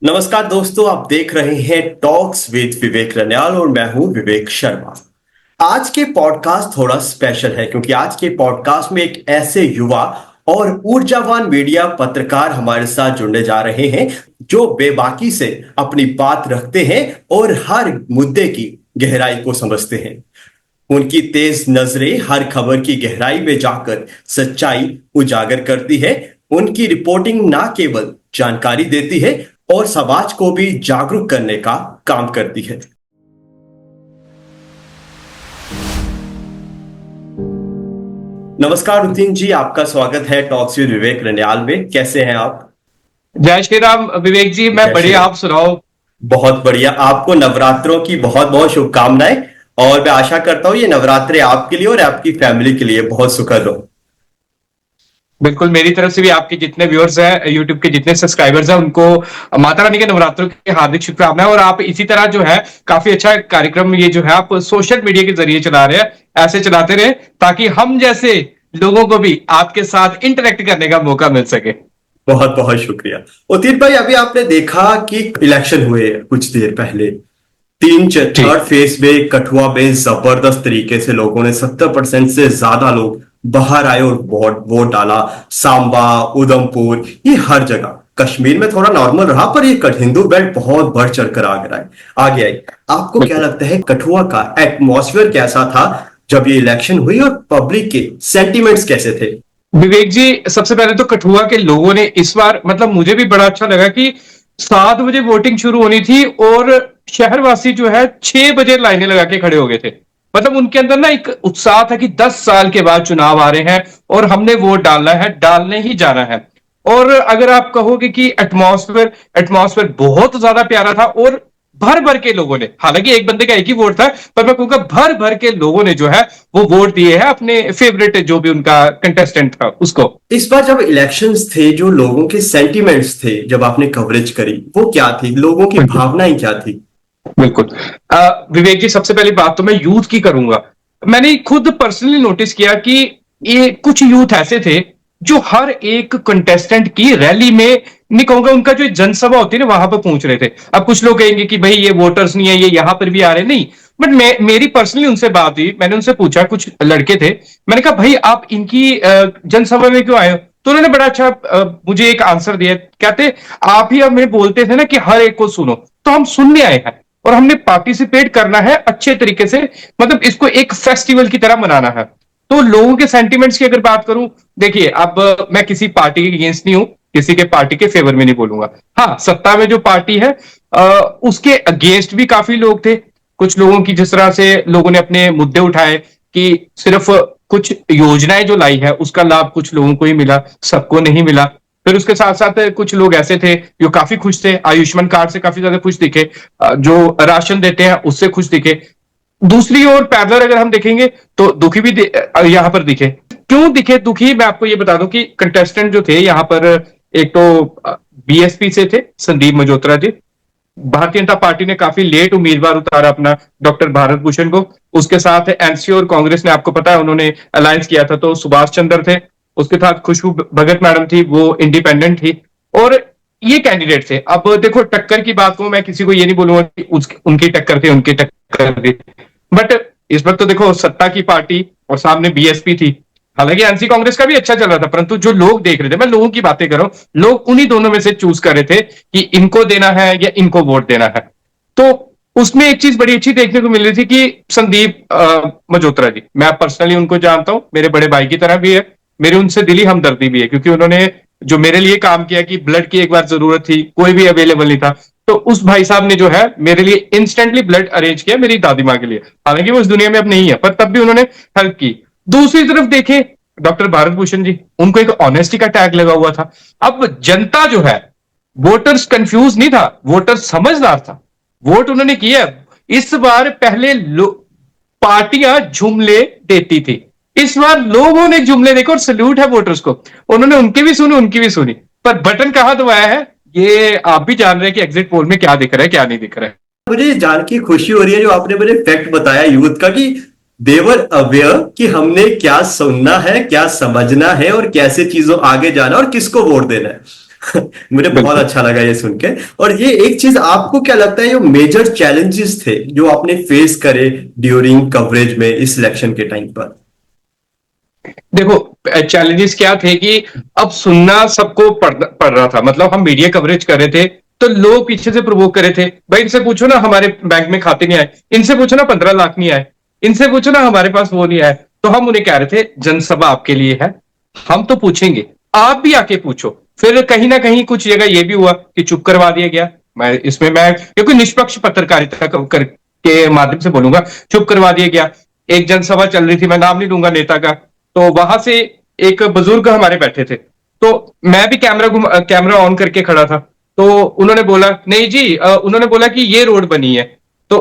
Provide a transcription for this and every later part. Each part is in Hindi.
नमस्कार दोस्तों, आप देख रहे हैं टॉक्स विद विवेक रनियाल और मैं हूं विवेक शर्मा। आज के पॉडकास्ट थोड़ा स्पेशल है क्योंकि आज के पॉडकास्ट में एक ऐसे युवा और ऊर्जावान मीडिया पत्रकार हमारे साथ जुड़ने जा रहे हैं जो बेबाकी से अपनी बात रखते हैं और हर मुद्दे की गहराई को समझते हैं। उनकी तेज नजरें हर खबर की गहराई में जाकर सच्चाई उजागर करती है। उनकी रिपोर्टिंग ना केवल जानकारी देती है और समाज को भी जागरूक करने का काम करती है। नमस्कार रुतिन जी, आपका स्वागत है टॉक्स विद विवेक रनियाल में। कैसे हैं आप? जय श्री राम विवेक जी, मैं जय श्री बढ़िया। राम। आप सुनाओ। बहुत बढ़िया। आपको नवरात्रों की बहुत बहुत शुभकामनाएं और मैं आशा करता हूं ये नवरात्रे आपके लिए और आपकी फैमिली के लिए बहुत सुखद हो। बिल्कुल, मेरी तरफ से भी आपके जितने व्यूअर्स हैं, यूट्यूब के जितने सब्सक्राइबर्स हैं, उनको माता रानी के नवरात्रों की हार्दिक शुभकामनाएं। और आप इसी तरह जो है काफी अच्छा कार्यक्रम ये जो है आप सोशल मीडिया के जरिए चला रहे हैं, ऐसे चलाते रहे ताकि हम जैसे लोगों को भी आपके साथ इंटरेक्ट करने का मौका मिल सके। बहुत बहुत शुक्रिया। उतिन भाई, अभी आपने देखा कि इलेक्शन हुए कुछ देर पहले, जी थर्ड फेज में कठुआ में जबरदस्त तरीके से लोगों ने 70% से ज्यादा लोग बाहर आए और वोट वोट डाला। सांबा, उधमपुर, ये हर जगह। कश्मीर में थोड़ा नॉर्मल रहा पर ये हिंदू बेल्ट बहुत बढ़ चढ़कर आगे आई। आपको क्या बिल्कुल। लगता है कठुआ का एटमॉस्फेयर कैसा था जब ये इलेक्शन हुई और पब्लिक के सेंटिमेंट्स कैसे थे? विवेक जी, सबसे पहले तो कठुआ के लोगों ने इस बार मतलब मुझे भी बड़ा अच्छा लगा कि 7 बजे वोटिंग शुरू होनी थी और शहरवासी जो है 6 बजे लाइनें लगा के खड़े हो गए थे। मतलब उनके अंदर ना एक उत्साह था कि 10 साल के बाद चुनाव आ रहे हैं और हमने वोट डालना है, डालने ही जाना है। और अगर आप कहोगे कि एटमॉस्फेयर एटमॉस्फेयर बहुत ज्यादा प्यारा था और भर भर के लोगों ने, हालांकि एक बंदे का एक ही वोट था, पर मैं कहूंगा भर भर के लोगों ने जो है वो वोट दिए हैं अपने फेवरेट जो भी उनका कंटेस्टेंट था उसको। इस बार जब इलेक्शंस थे, जो लोगों के सेंटिमेंट्स थे, जब आपने कवरेज करी, वो क्या थी? लोगों की बिल्कुल भावनाएं क्या थी? बिल्कुल। विवेक जी, सबसे पहली बात तो मैं यूथ की करूंगा। मैंने खुद पर्सनली नोटिस किया कि ये कुछ यूथ ऐसे थे जो हर एक कंटेस्टेंट की रैली में, नहीं कहूंगा उनका जो जनसभा होती है ना वहां पर पहुंच रहे थे। अब कुछ लोग कहेंगे कि भाई ये वोटर्स नहीं है, ये यहां पर भी आ रहे नहीं। बट मेरी पर्सनली उनसे बात हुई, मैंने उनसे पूछा, कुछ लड़के थे, मैंने कहा भाई आप इनकी जनसभा में क्यों आए हो? तो उन्होंने बड़ा अच्छा मुझे एक आंसर दिया। कहते आप ही हमें बोलते थे ना कि हर एक को सुनो, तो हम सुनने आए हैं और हमने पार्टिसिपेट करना है अच्छे तरीके से। मतलब इसको एक फेस्टिवल की तरह मनाना है। तो लोगों के सेंटिमेंट्स की अगर बात करूं, देखिए अब मैं किसी पार्टी के अगेंस्ट नहीं हूं, किसी के पार्टी के फेवर में नहीं बोलूंगा। हाँ, सत्ता में जो पार्टी है उसके अगेंस्ट भी काफी लोग थे। कुछ लोगों की जिस तरह से लोगों ने अपने मुद्दे उठाए कि सिर्फ कुछ योजनाएं जो लाई है उसका लाभ कुछ लोगों को ही मिला, सबको नहीं मिला। फिर उसके साथ साथ कुछ लोग ऐसे थे जो काफी खुश थे, आयुष्मान कार्ड से काफी ज्यादा खुश दिखे, जो राशन देते हैं उससे खुश दिखे। दूसरी ओर पैदलर अगर हम देखेंगे तो दुखी भी यहां पर दिखे। क्यों दिखे दुखी, मैं आपको ये बता दूं कि कंटेस्टेंट जो थे यहां पर, एक तो बीएसपी से थे संदीप मजोत्रा जी। भारतीय जनता पार्टी ने काफी लेट उम्मीदवार उतारा अपना, डॉक्टर भारत भूषण को। उसके साथ एनसी और कांग्रेस ने, आपको पता है, उन्होंने अलायंस किया था, तो सुभाष चंद्र थे। उसके साथ खुशबू भगत मैडम थी, वो इंडिपेंडेंट थी। और ये कैंडिडेट थे। अब देखो, टक्कर की बात को मैं किसी को ये नहीं बोलूंगा कि उनकी टक्कर थी, उनकी टक्कर थी। बट इस वक्त तो देखो सत्ता की पार्टी और सामने बीएसपी थी। हालांकि एनसी कांग्रेस का भी अच्छा चल रहा था, परंतु जो लोग देख रहे थे, मैं लोगों की बातें कर रहा हूं, लोग उन्हीं दोनों में से चूज कर रहे थे कि इनको देना है या इनको वोट देना है। तो उसमें एक चीज बड़ी अच्छी देखने को मिल रही थी कि संदीप मजोत्रा जी, मैं पर्सनली उनको जानता हूं, मेरे बड़े भाई की तरह भी है, मेरे उनसे दिली हमदर्दी भी है, क्योंकि उन्होंने जो मेरे लिए काम किया कि ब्लड की एक बार जरूरत थी, कोई भी अवेलेबल नहीं था, तो उस भाई साहब ने जो है मेरे लिए इंस्टेंटली ब्लड अरेंज किया मेरी दादी माँ के लिए। हालांकि वो इस दुनिया में अब नहीं है, पर तब भी उन्होंने हेल्प की। दूसरी तरफ देखें, डॉक्टर भारत भूषण जी, उनको एक ऑनेस्टी का टैग लगा हुआ था। अब जनता जो है, वोटर्स कंफ्यूज नहीं था, वोटर्स समझदार था, वोट उन्होंने किया। इस बार पहले पार्टियां जुमले देती थी, इस बार लोगों ने जुमले देखे और सल्यूट है वोटर्स को। उन्होंने उनकी भी सुनी, उनकी भी सुनी। पर बटन कहां दबाया है ये आप भी जान रहे हैं कि एग्जिट पोल में क्या दिख रहा है, क्या नहीं दिख रहा है। मुझे जान के खुशी हो रही है जो आपने मुझे फैक्ट बताया यूथ का, कि देवर अवेयर कि हमने क्या सुनना है, क्या समझना है और कैसे चीजों आगे जाना और किसको वोट देना है। मुझे बहुत बिल्कुल। अच्छा लगा ये सुन के। और ये एक चीज आपको क्या लगता है जो मेजर चैलेंजेस थे जो आपने फेस करे ड्यूरिंग कवरेज में इस इलेक्शन के टाइम पर? देखो, चैलेंजेस क्या थे कि अब सुनना सबको पड़ रहा था, मतलब हम मीडिया कवरेज कर रहे थे तो लोग पीछे से प्रोवोक कर रहे थे, भाई इनसे पूछो ना हमारे बैंक में खाते नहीं आए, इनसे पूछो ना 15 लाख नहीं आए, इनसे पूछो ना हमारे पास वो नहीं आए। तो हम उन्हें कह रहे थे जनसभा आपके लिए है, हम तो पूछेंगे, आप भी आके पूछो। फिर कहीं ना कहीं कुछ जगह ये भी हुआ कि चुप करवा दिया गया। मैं क्योंकि निष्पक्ष पत्रकारिता के माध्यम से बोलूंगा, चुप करवा दिया गया। एक जनसभा चल रही थी, मैं नाम नहीं लूंगा नेता का, तो वहां से एक बुजुर्ग हमारे बैठे थे, तो मैं भी कैमरा ऑन करके खड़ा था। तो उन्होंने बोला नहीं जी, उन्होंने बोला कि ये रोड बनी है। तो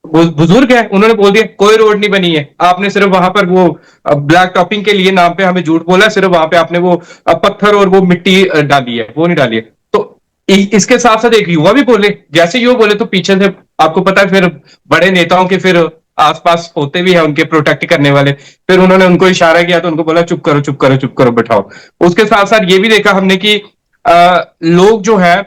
बुजुर्ग है, उन्होंने बोल दिया कोई रोड नहीं बनी है, आपने सिर्फ वहां पर वो ब्लैक टॉपिंग के लिए नाम पे हमें झूठ बोला, सिर्फ वहां पे आपने वो पत्थर और वो मिट्टी डाली है, वो नहीं डाली है। तो इसके साथ साथ एक युवा भी बोले, जैसे युवा बोले तो पीछे से आपको पता है फिर बड़े नेताओं के फिर आसपास होते भी हैं उनके प्रोटेक्ट करने वाले। फिर उन्होंने उनको इशारा किया तो उनको बोला चुप करो चुप करो चुप करो बैठाओ। उसके साथ साथ ये भी देखा हमने कि लोग जो है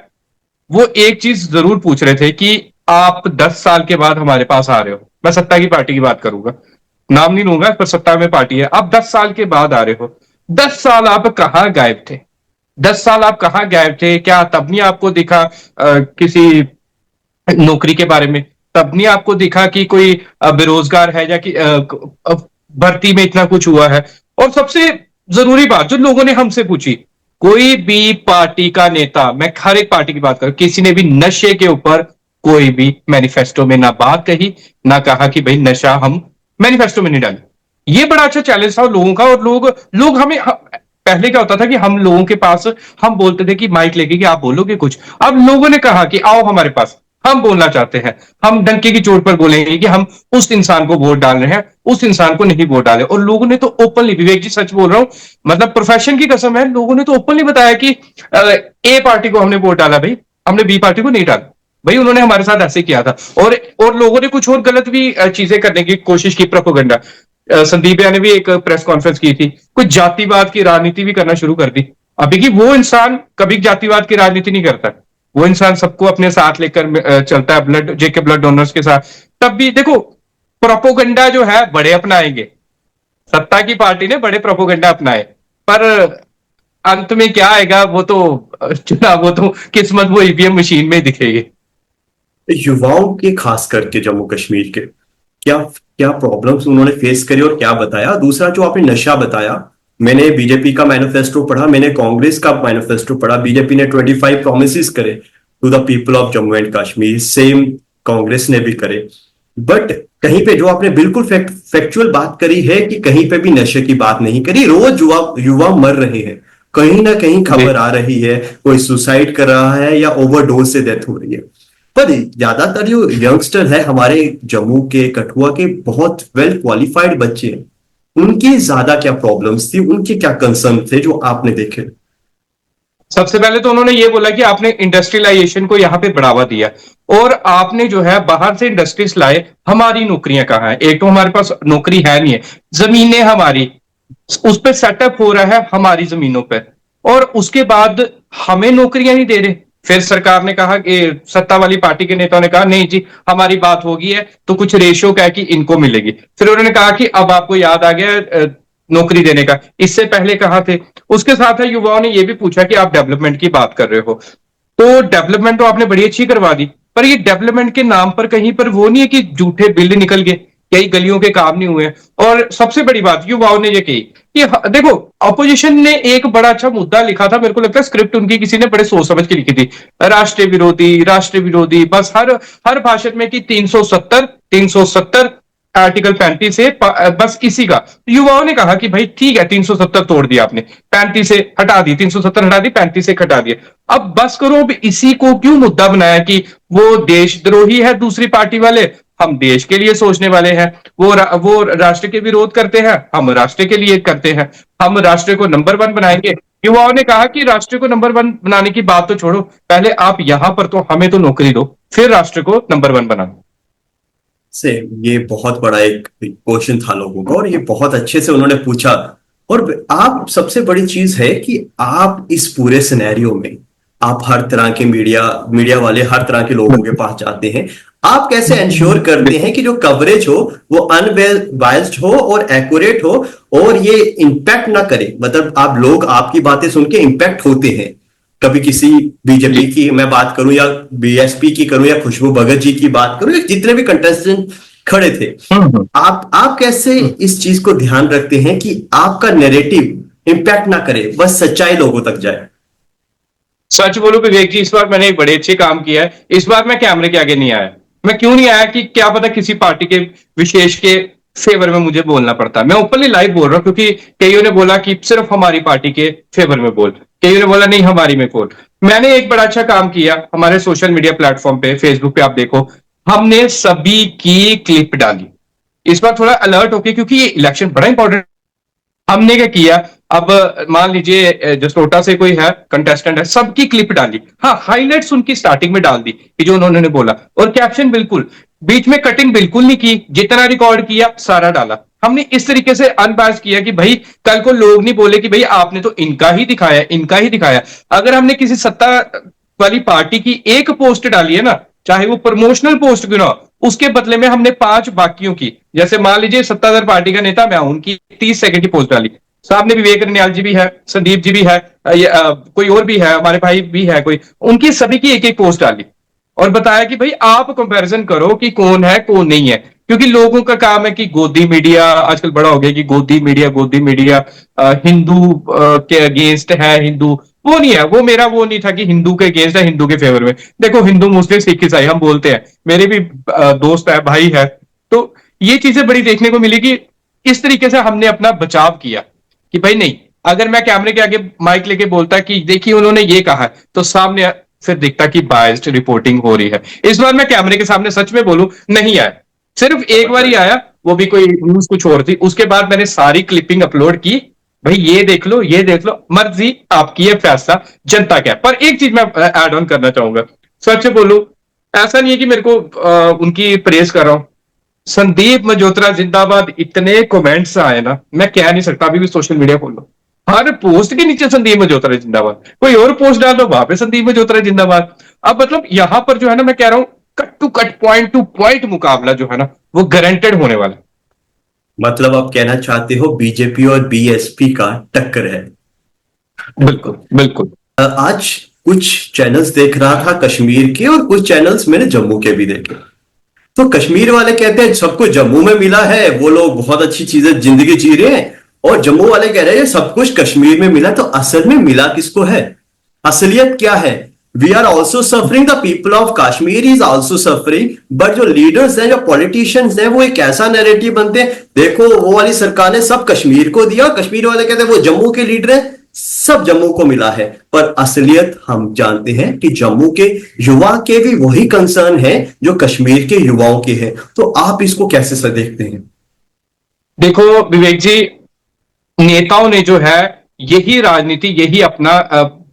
वो एक चीज जरूर पूछ रहे थे कि आप 10 साल के बाद हमारे पास आ रहे हो, मैं सत्ता की पार्टी की बात करूंगा, नाम नहीं लूंगा पर सत्ता में पार्टी है, आप 10 साल के बाद आ रहे हो, 10 साल आप कहाँ गायब थे? 10 साल आप कहाँ गायब थे? क्या तब नहीं आपको दिखा किसी नौकरी के बारे में? तब नहीं आपको दिखा कि कोई बेरोजगार है या कि भर्ती में इतना कुछ हुआ है? और सबसे जरूरी बात जो लोगों ने हमसे पूछी, कोई भी पार्टी का नेता, मैं हर एक पार्टी की बात करूं, किसी ने भी नशे के ऊपर कोई भी मैनिफेस्टो में ना बात कही, ना कहा कि भाई नशा हम मैनिफेस्टो में नहीं डालें। ये बड़ा अच्छा चैलेंज था लोगों का। और लोग लोग हमें पहले क्या होता था कि हम लोगों के पास हम बोलते थे कि माइक लेके कि आप बोलोगे कुछ, अब लोगों ने कहा कि आओ हमारे पास, हम बोलना चाहते हैं, हम डंके की चोट पर बोलेंगे कि हम उस इंसान को वोट डाल रहे हैं, उस इंसान को नहीं वोट डाले। और लोगों ने तो ओपनली, विवेक जी सच बोल रहा हूं, मतलब प्रोफेशन की कसम है, लोगों ने तो ओपनली बताया कि ए पार्टी को हमने वोट डाला भाई, हमने बी पार्टी को नहीं डाला भाई, उन्होंने हमारे साथ ऐसे किया था। और लोगों ने कुछ और गलत भी चीजें करने की कोशिश की, प्रोपोगंडा। संदीप भैया ने भी एक प्रेस कॉन्फ्रेंस की थी, कुछ जातिवाद की राजनीति भी करना शुरू कर दी। अभी की वो इंसान कभी जातिवाद की राजनीति नहीं करता, वो इंसान सबको अपने साथ लेकर चलता है, ब्लड जेके ब्लड डोनर्स के साथ। तब भी देखो, प्रोपोगंडा जो है बड़े अपनाएंगे, सत्ता की पार्टी ने बड़े प्रोपोगंडा अपनाए, पर अंत में क्या आएगा वो तो चुनाव, वो तो किस्मत वो ईवीएम मशीन में दिखेगी। युवाओं के खास करके जम्मू कश्मीर के क्या क्या प्रॉब्लम्स उन्होंने फेस करी और क्या बताया? दूसरा जो आपने नशा बताया, मैंने बीजेपी का मैनिफेस्टो पढ़ा, मैंने कांग्रेस का मैनिफेस्टो पढ़ा। बीजेपी ने 25 प्रोमिस करे to the people of Jammu and Kashmir, same Congress ने भी करे। बट कहीं पे जो आपने बिल्कुल फैक्चुअल बात करी है कि कहीं पे भी नशे की बात नहीं करी। रोज युवा युवा मर रहे हैं, कहीं ना कहीं जी। खबर आ रही है कोई सुसाइड कर रहा है या ओवरडोज से डेथ हो रही है। पर ज्यादातर जो यंगस्टर है हमारे जम्मू के कठुआ के, बहुत वेल क्वालिफाइड बच्चे हैं, उनकी ज्यादा क्या प्रॉब्लम्स थी, उनके क्या कंसर्न थे जो आपने देखे? सबसे पहले तो उन्होंने ये बोला कि आपने इंडस्ट्रियलाइजेशन को यहाँ पे बढ़ावा दिया, और आपने जो है बाहर से इंडस्ट्रीज लाए, हमारी नौकरियां कहाँ है? एक तो हमारे पास नौकरी है नहीं है, जमीनें हमारी, उस पर सेटअप हो रहा है हमारी जमीनों पर, और उसके बाद हमें नौकरियां नहीं दे रहे। फिर सरकार ने कहा कि सत्ता वाली पार्टी के नेताओं ने कहा नहीं जी हमारी बात होगी है तो कुछ रेशियो का है कि इनको मिलेगी। फिर उन्होंने कहा कि अब आपको याद आ गया नौकरी देने का, इससे पहले कहा थे। उसके साथ है युवाओं ने यह भी पूछा कि आप डेवलपमेंट की बात कर रहे हो, तो डेवलपमेंट तो आपने बड़ी अच्छी करवा दी, पर ये डेवलपमेंट के नाम पर कहीं पर वो नहीं है कि झूठे बिल निकल गए, कई गलियों के काम नहीं हुए। और सबसे बड़ी बात युवाओं ने ये कही कि देखो, अपोजिशन ने एक बड़ा अच्छा मुद्दा लिखा था, मेरे को लगता है स्क्रिप्ट उनकी किसी ने बड़े सोच समझ के लिखी थी, राष्ट्र विरोधी, बस हर हर भाषण में कि 370 370 आर्टिकल 35 से बस इसी का। युवाओं ने कहा कि भाई ठीक है, 370 तोड़ दिया आपने, 35 से हटा दी, 370 हटा दी, 35 से हटा दिए, अब बस करो। अब इसी को क्यों मुद्दा बनाया कि वो देशद्रोही है दूसरी पार्टी वाले, हम देश के लिए सोचने वाले हैं। वो राष्ट्र के विरोध करते हैं, हम राष्ट्र के लिए करते हैं, हम राष्ट्र को नंबर 1 बनाएंगे। युवाओं ने कहा कि राष्ट्र को नंबर 1 बनाने की बात तो छोड़ो, पहले आप यहां पर तो हमें तो नौकरी दो, फिर राष्ट्र को नंबर 1 बनाना। से ये बहुत बड़ा एक क्वेश्चन था लोगों का और ये बहुत अच्छे से उन्होंने पूछा। और आप, सबसे बड़ी चीज है कि आप इस पूरे सिनेरियो में आप हर तरह के मीडिया वाले हर तरह के लोगों के पास जाते हैं। आप कैसे इंश्योर करते हैं कि जो कवरेज हो वो अनबायस्ड हो और एक्यूरेट हो और ये इम्पैक्ट ना करे, मतलब आप लोग आपकी बातें सुन के इम्पैक्ट होते हैं। कभी किसी बीजेपी की मैं बात करूं या बीएसपी की करूं या खुशबू भगत जी की बात करूं या जितने भी कंटेस्टेंट खड़े थे, आप कैसे इस चीज को ध्यान रखते हैं कि आपका नैरेटिव इम्पैक्ट ना करे, बस सच्चाई लोगों तक जाए? सच बोलूं विवेक जी, इस बार मैंने एक बड़े अच्छे काम किया है। इस बार मैं कैमरे के आगे नहीं आया। मैं क्यों नहीं आया कि क्या पता किसी पार्टी के विशेष के फेवर में मुझे बोलना पड़ता। मैं ओपनली लाइव बोल रहा हूं क्योंकि कईयों ने बोला कि सिर्फ हमारी पार्टी के फेवर में बोल, कईयों ने बोला नहीं हमारी में बोल। मैंने एक बड़ा अच्छा काम किया हमारे सोशल मीडिया प्लेटफॉर्म पे, फेसबुक पे आप देखो, हमने सभी की क्लिप डाली। इस बार थोड़ा अलर्ट होके, क्योंकि ये इलेक्शन बड़ा इंपॉर्टेंट। हमने क्या किया, अब मान लीजिए जसरोटा से कोई है कंटेस्टेंट है, सबकी क्लिप डाली। हाँ, हाइलाइट्स उनकी स्टार्टिंग में डाल दी कि जो उन्होंने बोला, और कैप्शन बिल्कुल, बीच में कटिंग बिल्कुल नहीं की, जितना रिकॉर्ड किया सारा डाला। हमने इस तरीके से अनबैस किया कि भाई कल को लोग नहीं बोले कि भाई आपने तो इनका ही दिखाया, इनका ही दिखाया। अगर हमने किसी सत्ता वाली पार्टी की एक पोस्ट डाली है ना, चाहे वो प्रमोशनल पोस्ट क्यों ना, उसके बदले में हमने 5 बाकियों की, जैसे मान लीजिए सत्ताधार पार्टी का नेता मैं हूं, उनकी 30 सेकंड की पोस्ट डाली। सामने विवेक रनियाल जी भी है, संदीप जी भी है, कोई और भी है, हमारे भाई भी है कोई, उनकी सभी की एक एक पोस्ट डाली और बताया कि भाई आप कंपैरिजन करो कि कौन है कौन नहीं है। क्योंकि लोगों का काम है कि गोदी मीडिया आजकल बड़ा हो गया कि गोदी मीडिया हिंदू के अगेंस्ट है, हिंदू वो नहीं है। वो मेरा वो नहीं था कि हिंदू के अगेंस्ट है, हिंदू के फेवर में। देखो हिंदू मुस्लिम सिख ईसाई हम बोलते हैं, मेरे भी दोस्त है, भाई है। तो ये चीजें बड़ी देखने को मिली कि इस तरीके से हमने अपना बचाव किया कि भाई नहीं, अगर मैं कैमरे के आगे माइक लेके बोलता कि देखिए उन्होंने ये कहा है, तो सामने फिर दिखता कि बायस्ड रिपोर्टिंग हो रही है। इस बार मैं कैमरे के सामने सच में बोलूं नहीं आया, सिर्फ एक बार ही आया, वो भी कोई न्यूज कुछ और थी। उसके बाद मैंने सारी क्लिपिंग अपलोड की, भाई ये देख लो, ये देख लो, मर्जी आपकी है, फैसला जनता का है। पर एक चीज मैं ऐड ऑन करना चाहूंगा, सच बोलूं, ऐसा नहीं है कि मेरे को उनकी प्रेस कर रहा हूं। संदीप मल्होत्रा जिंदाबाद इतने कमेंट्स आए ना, मैं कह नहीं सकता। अभी भी सोशल मीडिया खोलो, हर पोस्ट के नीचे संदीप मल्होत्रा जिंदाबाद, कोई और पोस्ट डाल दो वहां पे संदीप मल्होत्रा जिंदाबाद। अब मतलब यहां पर जो है ना, मैं कह रहा हूं cut to cut, point to point मुकाबला जो है ना वो गारंटेड होने वाला है। मतलब आप कहना चाहते हो बीजेपी और बीएसपी का टक्कर है? बिल्कुल बिल्कुल। आज कुछ चैनल्स देख रहा था कश्मीर के और कुछ चैनल्स मैंने जम्मू के भी देखे। तो कश्मीर वाले कहते हैं सब कुछ जम्मू में मिला है, वो लोग बहुत अच्छी चीजें जिंदगी जी रहे हैं, और जम्मू वाले कह रहे हैं सब कुछ कश्मीर में मिला। तो असल में मिला किसको है? असलियत क्या है? We are also suffering, the people of Kashmir is also suffering. But जो लीडर्स हैं, जो पॉलिटिशियंस हैं, वो एक ऐसा नैरेटिव बनते हैं, देखो वो वाली सरकार ने सब कश्मीर को दिया, कश्मीर वाले कहते हैं वो जम्मू के लीडर हैं, सब जम्मू को मिला है। पर असलियत हम जानते हैं कि जम्मू के युवा के भी वही कंसर्न है जो कश्मीर के युवाओं के हैं। तो आप इसको कैसे देखते हैं? देखो विवेक जी, नेताओं ने जो है यही राजनीति, यही अपना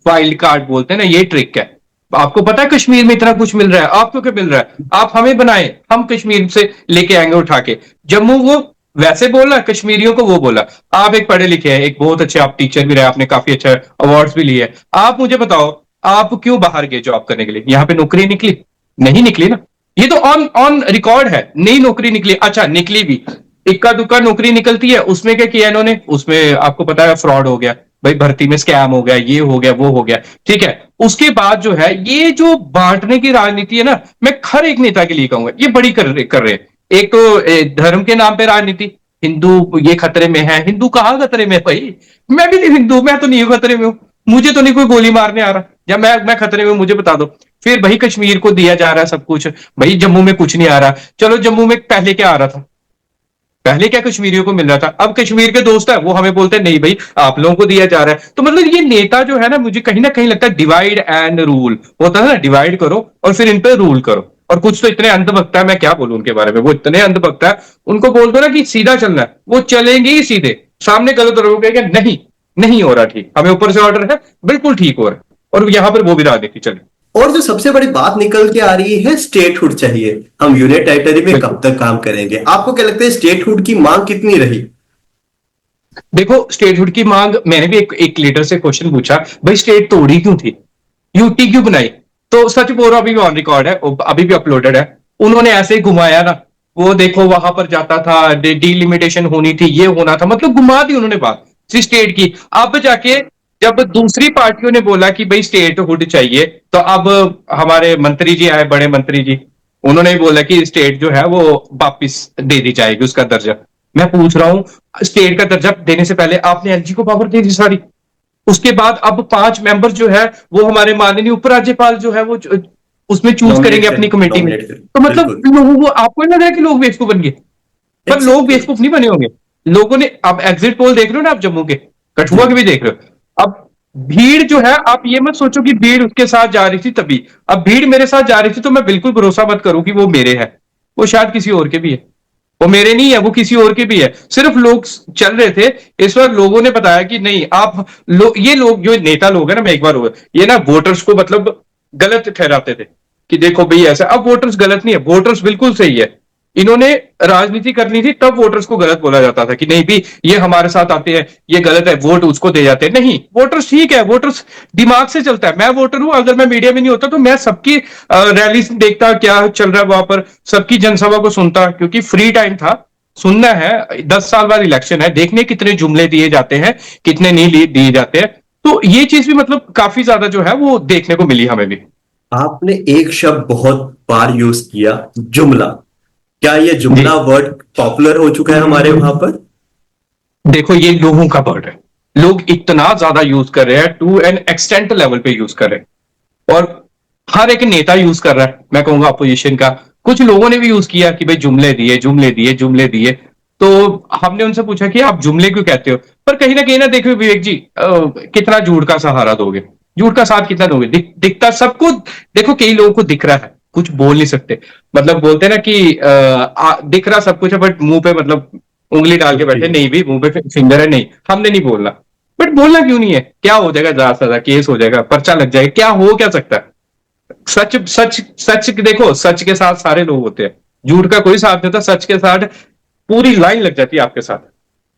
वाइल्ड कार्ड बोलते हैं ना, ये ट्रिक है। आपको पता है कश्मीर में इतना कुछ मिल रहा है, आपको क्या मिल रहा है? आप हमें बनाए, हम कश्मीर से लेके आएंगे उठा के। जम्मू वो वैसे बोला, कश्मीरियों को वो बोला। आप एक पढ़े लिखे हैं, एक बहुत अच्छे आप टीचर भी रहे, आपने काफी अच्छा अवार्ड्स भी लिए। आप मुझे बताओ, आप क्यों बाहर गए जॉब करने के लिए? यहाँ पे नौकरी निकली नहीं? निकली ना। ये तो ऑन ऑन रिकॉर्ड है, नई नौकरी निकली। अच्छा निकली भी, इक्का दुक्का नौकरी निकलती है, उसमें क्या किया इन्होंने? उसमें आपको पता है फ्रॉड हो गया, भाई भर्ती में स्कैम हो गया, ये हो गया, वो हो गया, ठीक है। उसके बाद जो है ये जो बांटने की राजनीति है ना, मैं हर एक नेता के लिए कहूंगा ये बड़ी कर रहे हैं। एक तो धर्म के नाम पे राजनीति, हिंदू ये खतरे में है। हिंदू कहाँ खतरे में है भाई? मैं भी नहीं हिंदू, मैं तो नहीं खतरे में हूं, मुझे तो नहीं कोई गोली मारने आ रहा। या मैं खतरे में, मुझे बता दो। फिर भाई कश्मीर को दिया जा रहा है सब कुछ, भाई जम्मू में कुछ नहीं आ रहा। चलो जम्मू में पहले क्या आ रहा था? पहले क्या कश्मीरियों को मिल रहा था? अब कश्मीर के दोस्त है वो हमें बोलते हैं नहीं भाई आप लोगों को दिया जा रहा है। तो मतलब ये नेता जो है ना, मुझे कहीं ना कहीं लगता है डिवाइड एंड रूल होता है ना, डिवाइड करो और फिर इन पे रूल करो। और कुछ तो इतने अंधभक्त है, मैं क्या बोलूं उनके बारे में, वो इतने अंधभक्त है, उनको बोल दो ना कि सीधा चलना है, वो चलेंगे ही सीधे। सामने गलत रहोगे क्या? नहीं, नहीं हो रहा ठीक, हमें ऊपर से ऑर्डर है, बिल्कुल ठीक हो रहा है। और यहां पर वो भी राजनीति चले। और जो सबसे बड़ी बात निकल के आ रही है, स्टेटहुड चाहिए, हम यूनियन टेरिटरी में कब तक काम करेंगे? आपको क्या लगता है स्टेटहुड की मांग कितनी रही? देखो स्टेटहुड की मांग, मैंने भी एक लीडर से क्वेश्चन पूछा, भाई स्टेट तोड़ी क्यों थी? यूटी क्यों बनाई? तो सच बोल रहा हूं, अभी भी ऑन रिकॉर्ड है, अभी भी अपलोडेड है। उन्होंने ऐसे ही घुमाया ना, वो देखो वहां पर जाता था, डिलिमिटेशन होनी थी, ये होना था, मतलब घुमा दी उन्होंने बात स्टेट की। अब जाके जब दूसरी पार्टियों ने बोला कि भाई स्टेट हुड चाहिए, तो अब हमारे मंत्री जी आए, बड़े मंत्री जी, उन्होंने बोला कि स्टेट जो है वो वापिस दे दी जाएगी उसका दर्जा। मैं पूछ रहा हूं, स्टेट का दर्जा देने से पहले आपने एलजी को पावर दे दी सारी। उसके बाद अब 5 मेंबर जो है वो हमारे माननीय उपराज्यपाल जो है वो उसमें चूज नॉमिनेट करेंगे करें, अपनी कमेटी में। नॉमिनेट करें, तो मतलब बिल्कुल। लोगों को, आपको नहीं लग रहा है कि लोग बेवकूफ बन गए? पर लोग एग्जैक्टली। बेवकूफ नहीं बने होंगे। लोगों ने, अब एग्जिट पोल देख रहे हो ना आप, जम्मू के, जी। कठुआ के भी देख रहे हो। अब भीड़ जो है, आप ये मत सोचो कि भीड़ उसके साथ जा रही थी तभी। अब भीड़ मेरे साथ जा रही थी तो मैं बिल्कुल भरोसा मत करूं कि वो मेरे है। वो शायद किसी और के भी है। वो मेरे नहीं है, वो किसी और के भी है। सिर्फ लोग चल रहे थे। इस वक्त लोगों ने बताया कि नहीं, आप ये लोग जो नेता लोग हैं ना, मैं एक बार हुआ, ये ना वोटर्स को मतलब गलत ठहराते थे कि देखो भाई ऐसा। अब वोटर्स गलत नहीं है, वोटर्स बिल्कुल सही है। इन्होंने राजनीति करनी थी तब वोटर्स को गलत बोला जाता था कि नहीं भी ये हमारे साथ आते हैं, ये गलत है, वोट उसको दे जाते हैं। नहीं, वोटर्स ठीक है, वोटर्स दिमाग से चलता है। मैं वोटर हूं, अगर मैं मीडिया में नहीं होता तो मैं सबकी रैली देखता, क्या चल रहा है वहां पर, सबकी जनसभा को सुनता, क्योंकि फ्री टाइम था। सुनना है, 10 साल बाद इलेक्शन है, देखने कितने जुमले दिए जाते हैं, कितने नहीं दिए जाते हैं। तो ये चीज भी मतलब काफी ज्यादा जो है वो देखने को मिली हमें भी। आपने एक शब्द बहुत बार यूज किया, जुमला। क्या ये जी, जुमला वर्ड पॉपुलर हो चुका है हमारे वहां पर? देखो ये लोगों का वर्ड है। लोग इतना ज्यादा यूज कर रहे हैं, टू एन एक्सटेंट लेवल पे यूज कर रहे हैं। और हर एक नेता यूज कर रहा है, मैं कहूंगा अपोजिशन का। कुछ लोगों ने भी यूज किया कि भाई जुमले दिए, जुमले दिए, जुमले दिए। तो हमने उनसे पूछा कि आप जुमले क्यों कहते हो? पर कहीं ना देखो विवेक जी, कितना झूठ का सहारा दोगे? झूठ का साथ कितना दोगे? दिखता सबको। देखो कई लोगों को दिख रहा है, कुछ बोल नहीं सकते। मतलब बोलते हैं ना कि दिख रहा सब कुछ है, बट मुंह पे मतलब उंगली डाल के कुछ भी बैठे, नहीं। नहीं भी मुंह पे फिंगर है, नहीं हमने नहीं बोलना। बट बोलना क्यों नहीं है? क्या हो जाएगा? ज्यादा से ज्यादा केस हो जाएगा, पर्चा लग जाएगा, क्या हो क्या सकता है? सच सच सच देखो, सच के साथ सारे लोग होते हैं। झूठ का कोई साथ नहीं होता, सच के साथ पूरी लाइन लग जाती है आपके साथ।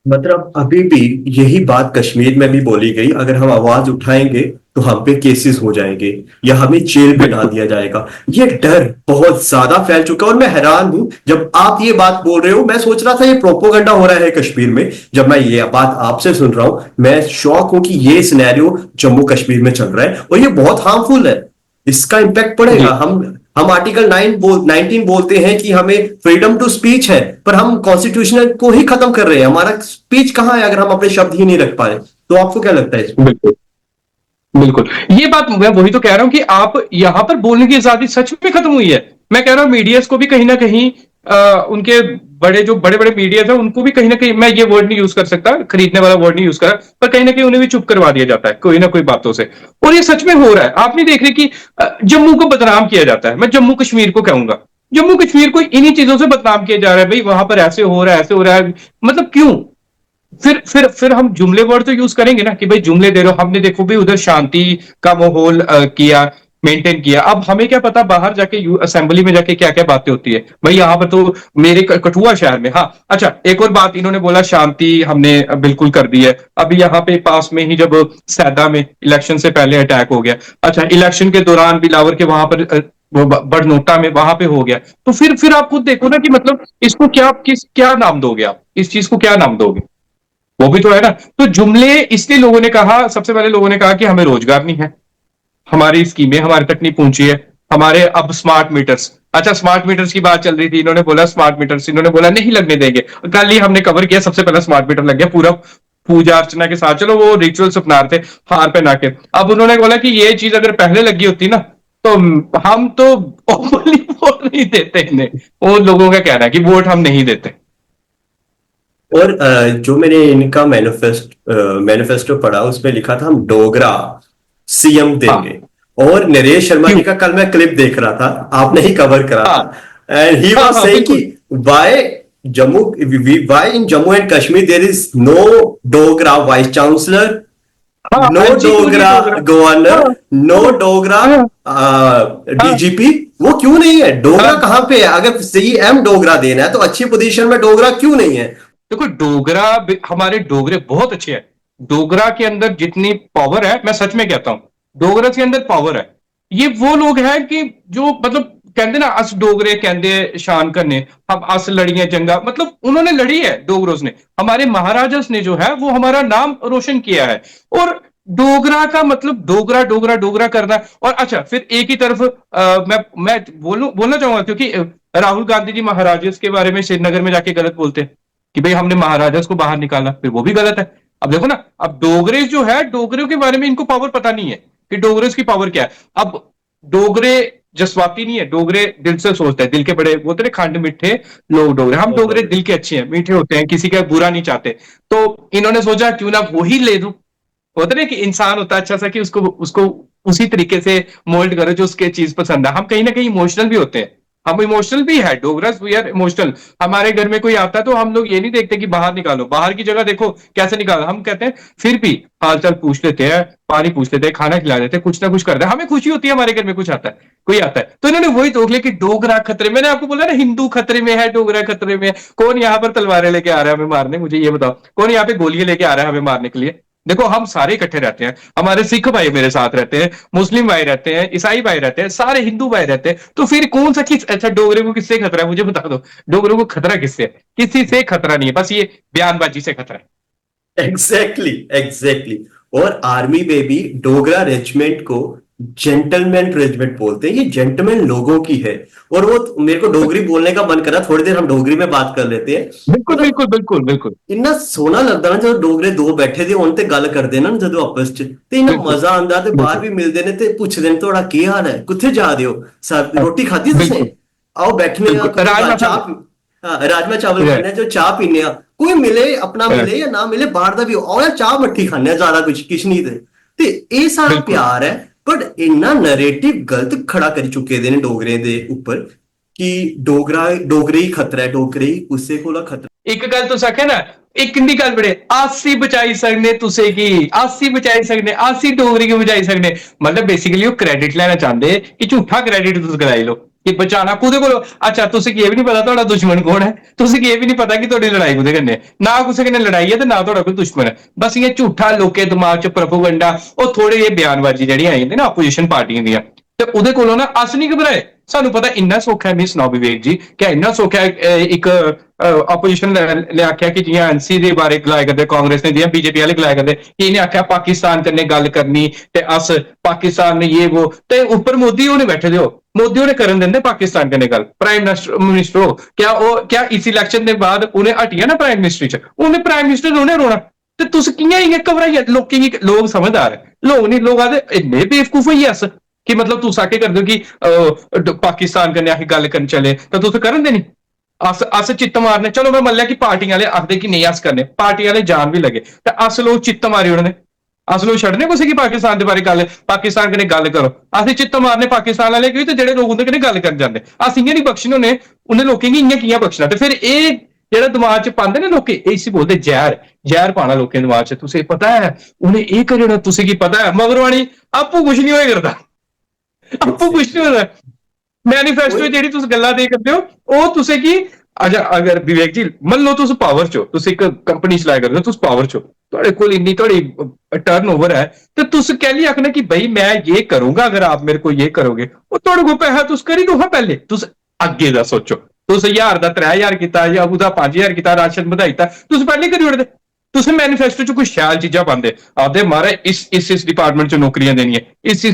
मतलब अभी भी यही बात कश्मीर में भी बोली गई, अगर हम आवाज उठाएंगे तो हम पे केसेस हो जाएंगे या हमें जेल पे डाल बिल्कुल। दिया जाएगा। ये डर बहुत ज्यादा फैल चुका है और मैं हैरान हूं जब आप ये बात बोल रहे हो। मैं सोच रहा था ये प्रोपोगंडा हो रहा है कश्मीर में। जब मैं ये बात आपसे सुन रहा हूं, मैं शॉक हूं कि ये सिनेरियो जम्मू कश्मीर में चल रहा है और ये बहुत हार्मफुल है। इसका इम्पैक्ट जी, पड़ेगा। हम आर्टिकल 19 बोलते हैं कि हमें फ्रीडम टू स्पीच है, पर हम कॉन्स्टिट्यूशनल को ही खत्म कर रहे हैं। हमारा स्पीच कहाँ है अगर हम अपने शब्द ही नहीं रख पा रहे? तो आपको क्या लगता है इसमें? बिल्कुल। बिल्कुल, ये बात मैं वही तो कह रहा हूं कि आप यहां पर बोलने की आजादी सच में खत्म हुई है। मैं कह रहा हूं मीडियाज को भी कहीं ना कहीं, उनके बड़े जो बड़े बड़े मीडियाज है उनको भी कहीं ना कहीं, मैं ये वर्ड नहीं यूज कर सकता, खरीदने वाला वर्ड नहीं यूज कर, पर कहीं ना कहीं उन्हें भी चुप करवा दिया जाता है कोई ना कोई बातों से। और ये सच में हो रहा है। आप नहीं देख रहे कि जम्मू को बदनाम किया जाता है? मैं जम्मू कश्मीर को कहूंगा, जम्मू कश्मीर को इन्हीं चीजों से बदनाम किया जा रहा है, भाई वहां पर ऐसे हो रहा है, ऐसे हो रहा है। मतलब क्यों? फिर हम जुमले वर्ड तो यूज करेंगे ना कि भाई जुमले दे रहे हो। हमने देखो भी उधर शांति का माहौल किया, मेंटेन किया। अब हमें क्या पता बाहर जाके असेंबली में जाके क्या क्या बातें होती है। भाई यहाँ पर तो मेरे कठुआ शहर में, हाँ अच्छा एक और बात इन्होंने बोला, शांति हमने बिल्कुल कर दी है। अभी यहाँ पे पास में ही जब सैदा में इलेक्शन से पहले अटैक हो गया, अच्छा इलेक्शन के दौरान बिलावर के वहां पर वो बड़नोटा में वहां पे हो गया। तो फिर आप खुद देखो ना कि मतलब इसको क्या नाम दोगे? आप इस चीज को क्या नाम दोगे? वो भी तो है ना। तो जुमले इसलिए लोगों ने कहा, सबसे पहले लोगों ने कहा कि हमें रोजगार नहीं है, हमारी स्कीमें हमारे तक नहीं पहुंची है, हमारे अब स्मार्ट मीटर्स। अच्छा स्मार्ट मीटर्स की बात चल रही थी, इन्होंने बोला स्मार्ट मीटर्स, इन्होंने बोला नहीं लगने देंगे। कल ही हमने कवर किया, सबसे पहले स्मार्ट मीटर लग गया पूरा पूजा अर्चना के साथ। चलो वो रिचुअल्स अपना रहे थे, हार पहना के। अब उन्होंने बोला कि ये चीज अगर पहले लगी होती ना, तो हम तो ओपनली वोट नहीं देते इन्हें। वो लोगों का कहना है कि वोट हम नहीं देते। और जो मैंने इनका मैनिफेस्टो पढ़ा उसमें लिखा था हम डोगरा सीएम देंगे। हाँ। और नरेश शर्मा क्यों? जी का कल मैं क्लिप देख रहा था, आपने ही कवर करा हाँ था, एंड ही हाँ वाज हाँ सेइंग कि बिल्कुल। Why Jammu why in Jammu and Kashmir there is no Dogra vice chancellor, हाँ, नो एलजी क्यों नहीं है डोगरा डोगरा? गवर्नर, हाँ नो हाँ डोगरा हाँ हाँ डीजीपी। वो क्यों नहीं है? डोगरा हाँ। कहां पे है? अगर सीएम डोगरा देना है तो अच्छी पोजीशन में डोगरा क्यों नहीं है? देखो डोगरा हमारे डोगरे बहुत अच्छे हैं। डोगरा के अंदर जितनी पावर है, मैं सच में कहता हूं, डोगरा के अंदर पावर है। ये वो लोग हैं कि जो मतलब कहते ना अस डोगरे कहते शान करने, अब अस लड़ियां जंगा, मतलब उन्होंने लड़ी है डोगरों ने, हमारे महाराजास ने जो है वो हमारा नाम रोशन किया है। और डोगरा का मतलब डोगरा डोगरा डोगरा करना। और अच्छा फिर एक ही तरफ मैं बोलना चाहूंगा, क्योंकि राहुल गांधी जी महाराजास के बारे में श्रीनगर में जाके गलत बोलते हैं कि भाई हमने महाराजास को बाहर निकाला, फिर वो भी गलत है। अब देखो ना, अब डोगरे जो है, डोगरे के बारे में इनको पावर पता नहीं है कि डोगरे की पावर क्या है। अब डोगरे जसवाती नहीं है, डोगरे दिल से सोचते हैं, दिल के बड़े बोलते हैं खंड मीठे लोग डोगरे, हम डोगरे दिल के अच्छे हैं, मीठे होते हैं, किसी का बुरा नहीं चाहते। तो इन्होंने सोचा क्यों ना वही ले दूं। होता है कि इंसान होता है अच्छा सा कि उसको उसको उसी तरीके से मोल्ड करो जो उसके चीज पसंद है। हम कहीं ना कहीं इमोशनल भी होते हैं, हम इमोशनल भी है, डोगरस वी आर इमोशनल। हमारे घर में कोई आता है तो हम लोग ये नहीं देखते कि बाहर निकालो, बाहर की जगह देखो कैसे निकालो, हम कहते हैं फिर भी हाल चाल पूछ लेते हैं, पानी पूछ लेते हैं, खाना खिला देते हैं, कुछ ना कुछ करते हैं, हमें खुशी होती है हमारे घर में कुछ आता है, कोई आता है। तो इन्होंने वही तोड़ लिया कि डोगरा खतरे, मैंने आपको बोला ना हिंदू खतरे में है, डोगरा खतरे में है। कौन यहाँ पर तलवारें लेके आ रहा है हमें मारने, मुझे ये बताओ, कौन यहाँ पे गोलियां लेके आ रहा है हमें मारने के लिए। देखो हम सारे इकट्ठे रहते हैं, हमारे सिख भाई मेरे साथ रहते हैं, मुस्लिम भाई रहते हैं, ईसाई भाई रहते हैं, सारे हिंदू भाई रहते हैं, तो फिर कौन सा किस, अच्छा डोगरे को किससे खतरा है मुझे बता दो। डोगरे को खतरा किससे है? किसी से खतरा नहीं है, बस ये बयानबाजी से खतरा है। Exactly exactly. और आर्मी में भी डोगरा रेजिमेंट को जेंटलमैन रेजिमेंट बोलते हैं, ये जेंटलमैन लोगों की है। और वो मेरे को डोगरी बोलने का मन करा, थोड़ी देर हम डोगरी में बात कर लेते हैं। बिल्कुल मतलब बिल्कुल बिल्कुल बिल्कुल इन्ना सोहना लगदा ना ਜਦੋਂ ਡੋਗਰੇ ਦੋ ਬੈਠੇ ਦੇ ਉਹਨਾਂ ਤੇ ਗੱਲ ਕਰਦੇ ਨਾ ਜਦੋਂ ਆਪਸ ਚ, ਤੇ ਇੰਨਾ बिल्कुल ਮਜ਼ਾ ਆਉਂਦਾ। ਤੇ ਬਾਹਰ बिल्कुल ਵੀ ਮਿਲਦੇ ਨੇ ਤੇ ਪੁੱਛਦੇ ਨੇ ਤੁਹਾਡਾ ਕੀ ਹਾਲ ਹੈ, ਕਿੱਥੇ ਜਾ ਰਹੇ ਹੋ, ਸਭ ਰੋਟੀ ਖਾਧੀ ਤੁਸੀਂ, बिल्कुल ਆਓ ਬੈਠਨੇ ਆ, बिल्कुल राजमा ਚਾਹ साहब। ਹਾਂ ਰਾਜਮਾ ਚਾਵਲ ਖਾਣੇ ਜੋ ਚਾਹ ਪੀਨੇ ਆ, ਕੋਈ ਮਿਲੇ ਆਪਣਾ ਮਿਲੇ ਜਾਂ ਨਾ ਮਿਲੇ, ਬਾਹਰ ਦਾ ਵੀ ਆਓ ਯਾਰ ਚਾਹ ਮੱਠੀ ਖਾਣੇ ਆ, ਜ਼ਿਆਦਾ ਕੁਛ ਨਹੀਂ। ਤੇ ਇਹ ਸਾਰਾ बिल्कुल ਪਿਆਰ ਹੈ। ਬਟ ਇੰਨਾ ਨੈਰੇਟਿਵ ਗਲਤ ਖੜਾ ਕਰ ਚੁੱਕੇ ਦੇ ਨੇ ਡੋਗਰੇ ਦੇ ਉੱਪਰ ਕਿ ਡੋਗਰੇ ਹੀ ਖਤਰਾ ਹੈ, ਡੋਗਰੇ ਹੀ ਕਿਸੇ ਕੋਲ ਖਤਰਾ। एक गल तुस आखे ना, एक किंदी गल बड़े आसी बचाई सकने तुसे की, आसी बचाई सकने, आसी डोगरी की बचाई सकने। मतलब बेसिकली वो क्रेडिट लेना चाहते कि झूठा क्रेडिट तुस कराई लो कि बचाना कुदे कोलो। अच्छा तुसे ये भी नहीं पता तुहाडा दुश्मन कौन है, तुसे ये भी नहीं पता कि तुहाडी लड़ाई कुदे कन्नै, ना कुसै कन्नै लड़ाई है ते ना तुहाडा कोई दुश्मन है। बस ये झूठा लोकें दिमाग च प्रोपेगेंडा, और थोड़े ये बयानबाजी जेहड़ी आई जंदी ना अपोजिशन पार्टियां दियां, ते उहदे कोलों ना अस नहीं घबराए। सानू पता इन्ना सौखा है, मिस सुनाओ विवेक जी, क्या इन्ना सौखा है एक अपोजिशन ने आख्या कि जियां एनसी दे बारे गलाया करदे, कांग्रेस ने जियां बीजेपी वाले गलाया करदे कि इन्हें आख्या पाकिस्तान कन्नै गल करनी ते अस पाकिस्तान ने ये वो, ते ऊपर मोदी होने बैठे दे हो, मोदी होने करन दिंदे पाकिस्तान कन्नै गल। प्राइम मिनिस्टर हो क्या इस इलेक्शन के बाद उन्हें हटिया ना प्राइम मिनिस्ट्री च, उन्हें प्राइम मिनिस्टर उन्हें रोना। ते तुस कियां इयां घबराइयै, लोग समझदार है, लोग नहीं, लोग आखदे इन्ने बेवकूफ होई अस कि मतलब तुस आके कर दो कि पाकिस्तान कन्नै आके गल करन चले तो तुस करन देनी। अस चित्त मारने, चलो मैं मल्लेआ कि पार्टी वाले आखदे कि नहीं अस करने, पार्टी वाले जान भी लगे ते अस लोग चित्त मारी ओड़ने, अस लोग छड़ने कुसै की पाकिस्तान के बारे गल, पाकिस्तान कन्नै गल करो, अस चित्त मारने पाकिस्तान वाले की, ते जेहड़े लोग उंदे कन्नै गल करन जांदे अस इयां नहीं बख्शने होने, उन्हें लोकें गी इयां कियां बख्शना। ते फिर एह् जेहड़ा दिमाग च पांदे ना लोकें, इसी बोलदे जहर, जहर पाना लोकें दिमाग च। तुसें पता है उन्हें एह् करी ओड़ना, तुसें की पता है मगरों आनी आपू कुछ नहीं होए करदा, आपू कुछ नहीं होता। मैनीफेस्टो जेहड़ी तुस गल्लां दे करदे हो ਉਹ तुसें की, अच्छा अगर विवेक जी मन लो तुस पावर चो, तुस एक कंपनी चलाया करदे हो, तुस पावर चो, थोड़े कोल इन्नी थोड़ी टर्न ओवर है, तो तुस कैली आखना कि भाई मैं ये करूंगा अगर आप मेरे को ये करोगे, वो थोड़े को पैसा तुस करी दो। हाँ पहले तुस अग्गे दा सोचो, तुस 1000 दा 3000 कीता या ओहदा 5000 कीता, राशन बधाईता, तुस पहले करी ओड़दे। तुस मैनीफेस्टो च कुछ शैल चीजां पांदे, आखदे महाराज इस डिपार्टमेंट च नौकरियां देनियां, इस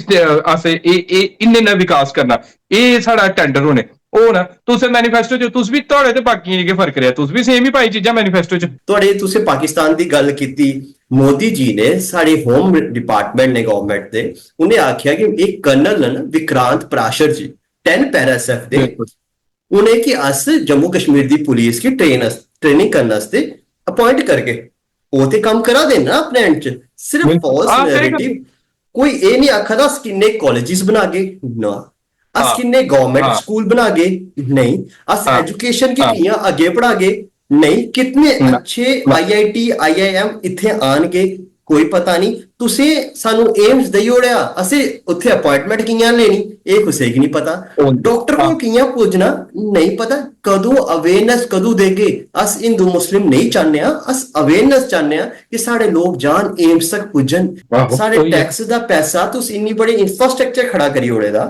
अस इन्ने विकास करना, एह् साढ़ा टेंडर होने ਉਹ ਨਾ ਤੁਸੀਂ ਮੈਨੀਫੈਸਟੋ ਚ, ਤੁਸੀਂ ਵੀ ਤੁਹਾਡੇ ਤੇ ਬਾਕੀਆਂ ਕੀ ਫਰਕ ਰਿਹਾ, ਤੁਸੀਂ ਵੀ ਸੇਮ ਹੀ ਪਾਈ ਚੀਜ਼ਾਂ ਮੈਨੀਫੈਸਟੋ ਚ। ਤੁਹਾਡੇ ਤੁਸੀਂ ਪਾਕਿਸਤਾਨ ਦੀ ਗੱਲ ਕੀਤੀ, ਮੋਦੀ ਜੀ ਨੇ ਸਾਡੇ ਹੋਮ ਡਿਪਾਰਟਮੈਂਟ ਨੇ ਗਵਰਨਮੈਂਟ ਦੇ, ਉਹਨੇ ਆਖਿਆ ਕਿ ਇੱਕ ਕਰਨਲ ਹਨ ਵਿਕਰਾਂਤ ਪ੍ਰਾਸ਼ਰ ਜੀ 10 ਪੈਰਾਸੈਫ ਦੇ, ਉਹਨੇ ਕਿ ਅਸ ਜੰਮੂ ਕਸ਼ਮੀਰ ਦੀ ਪੁਲਿਸ की ट्रेनिंग करने वास्ते अपॉइंट करके ਉਹ ਤੇ ਕੰਮ ਕਰਾ ਦੇਣਾ ਆਪਣੇ ਐਂਡ ਚ। ਸਿਰਫ ਫਾਲਸ ਨੈਰੇਟਿਵ, ਕੋਈ ਇਹ ਨਹੀਂ ਆਖਦਾ ਅਸ ਕਿੰਨੇ ਕਾਲਜਿਸ ਬਣਾ ਗਏ ਨਾ, अस किन्ने गवर्नमेंट स्कूल बना गए नहीं, अस एजुकेशन की कियां आगे पढ़ा गए नहीं, कितने अच्छे IIT IIM इत्थे आन गए ਕੋਈ ਪਤਾ ਨਹੀਂ। ਤੁਸੀਂ ਸਾਨੂੰ ਏਮਸ ਦਈ ओड़ਿਆ, ਅਸੀਂ ਉੱਥੇ ਅਪਾਇੰਟਮੈਂਟ ਕਿਆਂ ਲੈਣੀ ਇਹ ਕਿਸੇ ਕੀ ਨਹੀਂ ਪਤਾ। ਡਾਕਟਰ ਕੋਲ ਕਿਆਂ ਪੁੱਜਣਾ ਨਹੀਂ ਪਤਾ। ਕਦੋਂ ਅਵੇਅਰਨੈਸ ਕਦੋਂ ਦੇਗੇ। ਅਸ ਹਿੰਦੂ ਮੁਸਲਿਮ ਨਹੀਂ ਚਾਹੁੰਦੇ ਆ, ਅਸ ਅਵੇਅਰਨੈਸ ਚਾਹੁੰਦੇ ਆ ਕਿ ਸਾਡੇ ਲੋਕ ਜਾਣ ਏਮਸ ਤੱਕ ਪੁੱਜਣ। ਸਾਡੇ ਟੈਕਸ ਦਾ ਪੈਸਾ ਤੁਸੀਂ ਇੰਨੀ ਬੜੀ ਇਨਫਰਾਸਟ੍ਰਕਚਰ ਖੜਾ ਕਰੀ ओड़े ਦਾ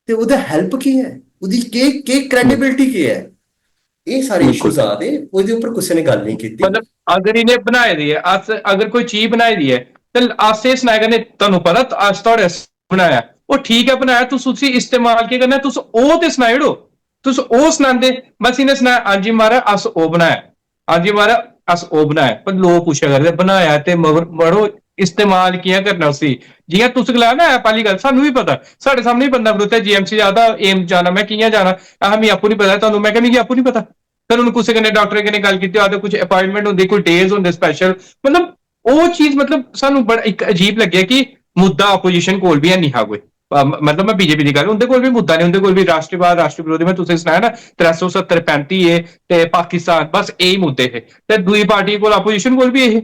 ਤੇ ਉਹਦਾ ਹੈਲਪ ਕੀ ਹੈ, ਉਹਦੀ ਕੀ ਕ੍ਰੈਡੀਬਿਲਿਟੀ ਕੀ ਹੈ। ਇਹ ਸਾਰੇ ਇਸ਼ੂਜ਼ ਆ ਦੇ ਉਹਦੇ ਉੱਪਰ ਕਿਸੇ ਨੇ ਗੱਲ नहीं की। मतलब अगर इन्हें बनाई दी है अगर कोई चीज बनाई दी है तो आसे सनाएगा ने तुहानू पता अस तुहाडे बनाया वो ठीक है बनाया तुस उसी इस्तेमाल की करना तुस ओ ते सनाई ओड़ो। तुस ओ सनांदे बस इन्हें सनाया हां जी महाराज अस ओ बनाया, हां जी महाराज अस ओ बनाया। पर लोग पुछा करदे बनाया ते मरो इस्तेमाल कियां करना उसी। जियां तुस गलाया ना ऐप वाली गल सानू भी पता साडे सामने बंदा खड़ोता जीएमसी ज्यादा एम जाना मैं कियां जाना मिगी आपू नहीं पता तुहानू मैं कह मिगी आपू नहीं पता। फिर उन्होंने किसी कन्नै डाक्टर कन्नै गल कीती आदे कुछ अपॉइंटमेंट होंदी कोई डेज होंदे स्पेशल मतलब वो चीज मतलब सानू बड़ा एक अजीब लग्गेआ कि मुद्दा अपोजिशन कोल भी है नहीं हा कोई। मतलब मैं बीजेपी की गल उनके कोल भी मुद्दा नहीं उनके कोल भी राष्ट्रवाद राष्ट्र विरोधी मैं तुसें सनाया ना 370 35 है ते पाकिस्तान बस यही मुद्दे है ते दूई पार्टी कोल अपोजिशन कोल भी ये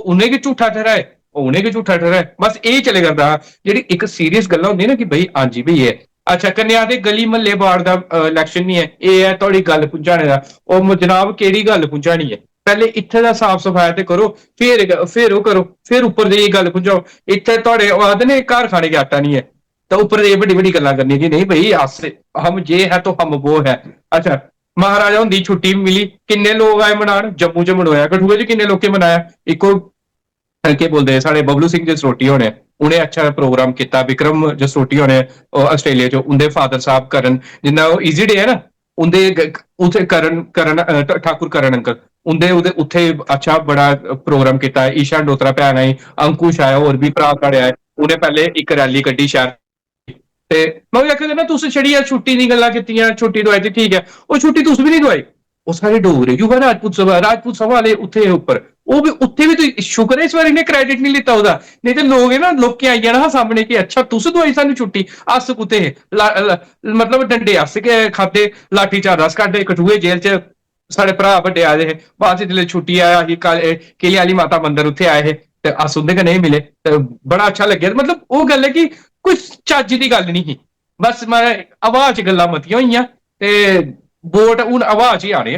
उन्हें की झूठा ठहराए उन्हें की झूठा ठहराए बस यही चले करदा। जेहड़ी एक सीरियस गल्लां होंदी ना कि भाई हां जी भाई है अच्छा कन्या दे गली महल्ले वार्ड दा इलेक्शन नहीं है ये है थोड़ी गल पहुंचाने दा ओ जनाब केड़ी गल पहुंचानी है पहले इत्थे दा साफ सफाई ते करो फिर ओ करो फिर उपर दी गल पहुंचाओ। इत्थे थोड़े आखदे ने घर खाने के आटा नहीं है तो ऊपर ये बड़ी बड़ी गल्लां करनी कि नहीं भाई हम ये है तो हम वो है। अच्छा महाराजा होंदी छुट्टी मिली किन्ने लोग आए मनान जम्मू च मनोया कठुए च किन्ने लोकें मनाया इको के बोलते साढ़े बबलू सिंह जसरोटी होने उन्हें अच्छा प्रोग्राम किया विक्रम जसरोटी होने आस्ट्रेलिया चो उनके फादर साहब करण जिन्ना ईजी डे है ना उनके उथे करण करण ठाकुर करण अंकल उनके उत्थे अच्छा बड़ा प्रोग्राम किया। ईशा डोत्रा भैन आई अंकुश आया और भी भरा साढ़े आए उन्हें पहले एक रैली कड्डी शहर ते मैं आखिया ना तुस छड़ी छुट्टी दी गल्लां कीतियां छुट्टी दवाई थी ठीक है वो छुट्टी तुस भी नहीं दवाई वो सारे डोगरे युवा राजपूत सभा वाले उत्थे उपर वो भी उत्थे भी तो शुक्र है इस बार इन्हें क्रेडिट नहीं लिता ओदा नहीं तो लोग ना लोकें आई जाना सामने कि अच्छा तुस दवाई सानू छुट्टी अस कुत्ते मतलब डंडे अस के खाते लाठी चार अस काटे कठुए जेल च साढ़े भरा बड्डे आए हे बाद जिसले छुट्टी आया किले आली माता मंदिर उत्थे आए हे ते अस उंदे कन्नै ही मिले ते बड़ा अच्छा लग्गेआ। मतलब वो गल है कि कोई चज्ज दी गल नहीं ही बस मैं हवा च गल्लां मतियां होईयां ते वोट हुण हवा च ही आने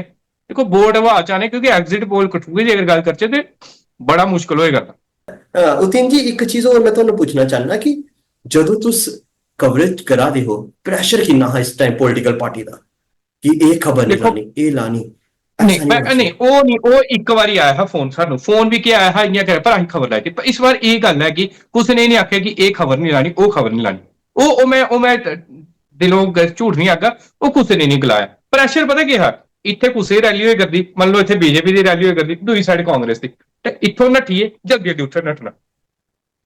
देखो वोट हवा च आने क्योंकि एग्जिट पोल कठुए दी अगर गल करचै ते बड़ा मुश्किल होएगा। उतिन जी एक चीज और मैं तुहानू पूछना चाहना कि जदों तुस कवरेज करा दे हो प्रेशर किन्ना हा इस टाइम पॉलिटिकल पार्टी दा कि ये खबर नहीं लानी ये लानी नहीं वो एक बारी आया है फोन सानू फोन भी क्या आया है इयां कर पर असीं खबर लाई थी इस बार ये गल है कि कुछ ने नहीं आख्या कि ये खबर नहीं लानी वो खबर नहीं लानी वो मैं दिलों झूठ नहीं आगा वो कुछ ने नहीं गलाया प्रेशर पता क्या है इत्थे कुछ रैली होई करदी मान लो इत्थे बीजेपी की रैली होई करदी दूई साइड कांग्रेस की इत्थों नट्ठिए जल्दी जल्दी उत्थे नट्ठना